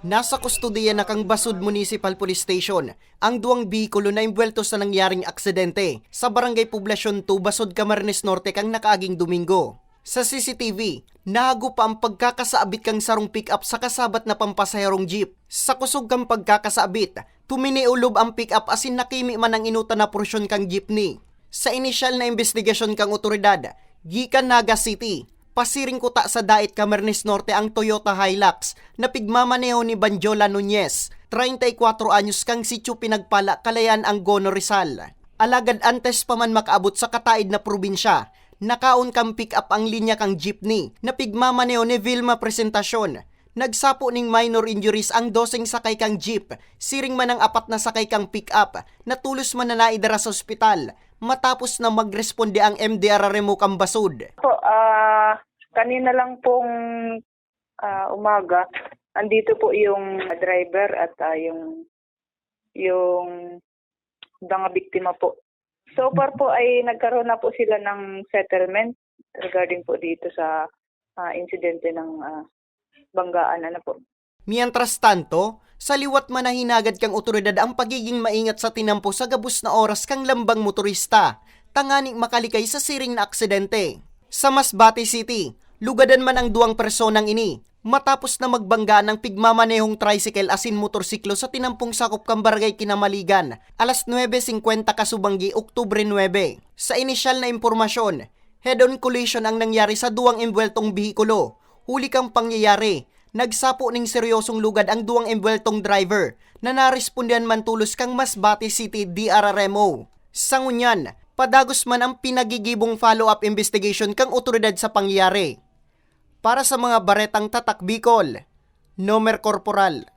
Nasa kustudiya na kang Basud Municipal Police Station ang duwang bihikulo na imbwelto sa nangyaring aksidente sa Barangay Poblasyon 2, Basud, Camarines Norte kang nakaaging Domingo. Sa CCTV, nahago pa ang pagkakasaabit kang sarong pick-up sa kasabat na pampasaherong jeep. Sa kusog kang pagkakasaabit, tuminiulob ang pick-up asin nakimi man ang inuta na porsyon kang jeepney. Sa inisyal na investigasyon kang otoridad, gikan Naga City, pasiring kuta sa Dait, Camarines Norte ang Toyota Hilux na pigmamaneho ni Banjola Nunez, 34 anyos kang sityo Pinagpala, Calayan, Angono, Rizal. Alagad antes pa man makaabot sa kataid na probinsya, nakaon kang pick up ang linya kang jeepney na pigmamaneho ni Vilma Presentacion. Nagsapo ning minor injuries ang 12 sakay kang jeep, siring man ang 4 na sakay kang pick up, natulos man na naidara sa ospital matapos na magresponde ang MDRRMO kang Basud. Kanina lang pong umaga, andito po yung driver at yung mga biktima po. So far po ay nagkaroon na po sila ng settlement regarding po dito sa insidente ng banggaan po. Mientras tanto, sa liwat man na hinagad kang otoridad ang pagiging maingat sa tinampo sa gabus na oras kang lambang motorista, tanganing makalikay sa siring na aksidente. Sa Masbate City, lugadan man ang duwang personang ini, matapos na magbangga ng pigmamanehong tricycle asin motorsiklo sa tinampong sakop kang Barangay Kinamaligan, alas 9:50 kasubanggi, Oktubre 9. Sa inisyal na impormasyon, head-on collision ang nangyari sa duwang embweltong bihikulo. Huli kang pangyayari, nagsapo ning seryosong lugad ang duwang embweltong driver na narespondihan man tulos kang Masbate City DRRMO. Sa ngunyan, padagos man ang pinagigibong follow-up investigation kang otoridad sa pangyayari. Para sa mga baretang tatak Bicol, Nomer Corporal